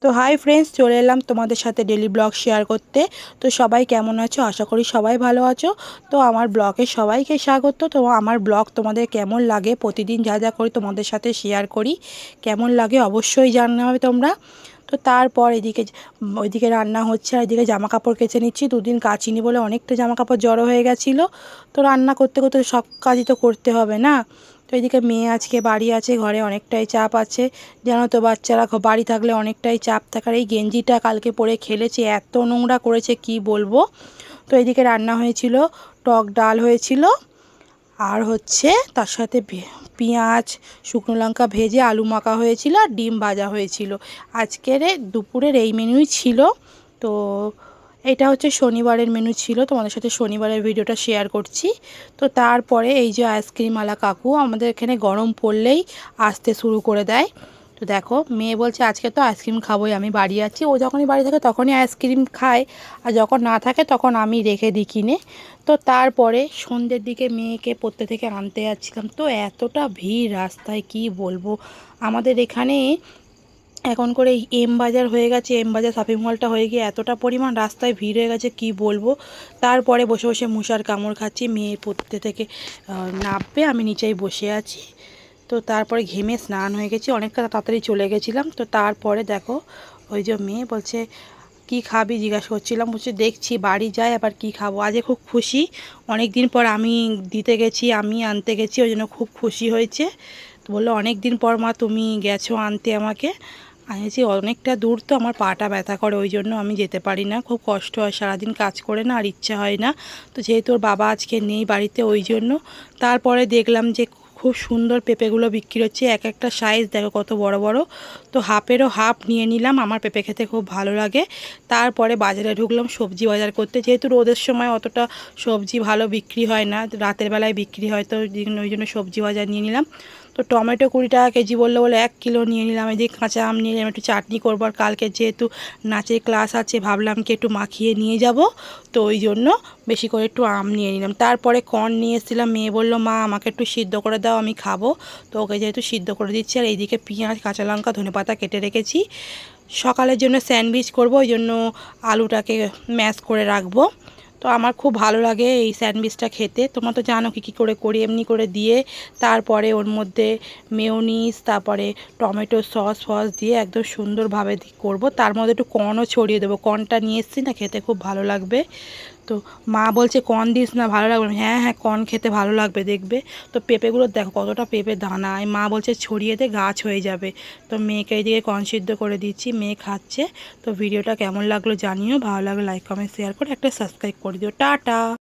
তো hi friends, চলে এলাম তোমাদের সাথে ডেলি ব্লগ শেয়ার করতে। তো সবাই কেমন আছো? আশা করি সবাই ভালো আছো। তো আমার ব্লগে সবাইকে স্বাগত। তো আমার ব্লগ তোমাদের কেমন লাগে, প্রতিদিন যা যা করি তোমাদের সাথে শেয়ার করি, কেমন লাগে অবশ্যই জানাবে তোমরা। তো তারপর ওইদিকে রান্না হচ্ছে, আর এদিকে জামা কাপড় কেচে নিচ্ছি। দুদিন কাচিনি বলে অনেকটা জামা কাপড় জড়ো হয়ে গেছিলো। তো রান্না করতে করতে সব কাজই তো করতে হবে না। তো এদিকে মেয়ে আজকে বাড়ি আছে, ঘরে অনেকটাই চাপ আছে। জানো তো, বাচ্চারা বাড়ি থাকলে অনেকটাই চাপ থাকার। এই গেঞ্জিটা কালকে পরে খেলেছে, এত নোংরা করেছে কি বলবো। তো এদিকে রান্না হয়েছিল, টক ডাল হয়েছিল, আর হচ্ছে তার সাথে পেঁয়াজ শুকনো লঙ্কা ভেজে আলু মাখা হয়েছিল, আর ডিম ভাজা হয়েছিল। আজকের দুপুরের এই মেনুই ছিল। তো এটা হচ্ছে শনিবারের মেনু ছিল, তোমাদের সাথে শনিবারের ভিডিওটা শেয়ার করছি। তো তারপরে এই যে আইসক্রিমওয়ালা কাকু আমাদের এখানে গরম পড়লেই আসতে শুরু করে দেয়। তো দেখো, মেয়ে বলছে আজকে তো আইসক্রিম খাবোই, আমি বাড়ি আছি। ও যখনই বাড়ি থাকে তখনই আইসক্রিম খায়, আর যখন না থাকে তখন আমি রেখে দিই কিনে। তো তারপরে সন্ধ্যের দিকে মেয়েকে পড়তে থেকে আনতে যাচ্ছিলাম, তো এতটা ভিড় রাস্তায় কি বলবো। আমাদের এখানে এখন করে এম বাজার হয়ে গেছে, এম বাজার শপিং মলটা হয়ে গিয়ে এতটা পরিমাণ রাস্তায় ভিড় হয়ে গেছে কি বলবো। তারপরে বসে বসে মশার কামড় খাচ্ছি, মেয়ে পড়তে থেকে নামবে, আমি নিচেই বসে আছি। তো তারপরে ঘেমে স্নান হয়ে গেছি, অনেকটা তাড়াতাড়ি চলে গেছিলাম। তো তারপরে দেখো, ওই যে মেয়ে বলছে কি খাবি জিজ্ঞাসা করছিলাম, বলছে দেখছি বাড়ি যাই আবার কি খাবো। আজকে খুব খুশি, অনেক দিন পর আমি দিতে গেছি, আমি আনতে গেছি, ওই জন্য খুব খুশি হয়েছে। তো বললো অনেক দিন পর মা তুমি গেছো আনতে আমাকে। আমি বলছি অনেকটা দূর তো, আমার পাটা ব্যথা করে, ওই জন্য আমি যেতে পারি না, খুব কষ্ট হয়, সারাদিন কাজ করে না আর ইচ্ছা হয় না। তো যেহেতু ওর বাবা আজকে নেই বাড়িতে, ওই জন্য। তারপরে দেখলাম যে খুব সুন্দর পেঁপেগুলো বিক্রি হচ্ছে, এক একটা সাইজ দেখো কত বড় বড়। তো হাফেরও হাফ নিয়ে নিলাম, আমার পেঁপে খেতে খুব ভালো লাগে। তারপরে বাজারে ঢুকলাম সবজি বাজার করতে, যেহেতু রোদের সময় অতটা সবজি ভালো বিক্রি হয় না, রাতের বেলায় বিক্রি হয়, তো ওই জন্য সবজি বাজার নিয়ে নিলাম। তো টমেটো 20 টাকা কেজি বললো বলে 1 কিলো নিয়ে নিলাম। এদিকে কাঁচা আম নিয়ে নিলাম, একটু চাটনি করবো, আর কালকে যেহেতু নাচের ক্লাস আছে ভাবলাম কি একটু মাখিয়ে নিয়ে যাব, তো ওই জন্য বেশি করে একটু আম নিয়ে নিলাম। তারপরে কর্ন নিয়ে এসেছিলাম, মেয়ে বললো মা আমাকে একটু সিদ্ধ করে দাও, আমি খাবো। তো ওকে যেহেতু সিদ্ধ করে দিচ্ছি, আর এইদিকে পেঁয়াজ কাঁচা লঙ্কা ধনেপাতা কেটে রেখেছি, সকালের জন্য স্যান্ডউইচ করব, ওই জন্য আলুটাকে ম্যাশ করে রাখবো। তো আমার খুব ভালো লাগে এই স্যান্ডউইচটা খেতে, তোমরা তো জানো কী করে করি। এমনি করে দিয়ে তারপরে ওর মধ্যে মেয়োনিজ, তারপরে টমেটো সস ফস দিয়ে একদম সুন্দরভাবে করব। তার মধ্যে একটু কর্নও ছড়িয়ে দেবো, কর্নটা নিয়ে এসেছি না, খেতে খুব ভালো লাগবে। তো মা বলছে কর্ন দিস না, ভালো লাগবে না। হ্যাঁ হ্যাঁ, কর্ন খেতে ভালো লাগবে দেখবে। তো পেঁপেগুলো দেখো কতটা পেঁপে দানা, মা বলছে ছড়িয়ে দে, গাছ হয়ে যাবে। তো মেয়েকে এইদিকে কর্ন সিদ্ধ করে দিচ্ছি, মেয়ে খাচ্ছে। তো ভিডিওটা কেমন লাগলো জানিও, ভালো লাগলে লাইক কমেন্ট শেয়ার করে একটা সাবস্ক্রাইব করে দিও। টাটা।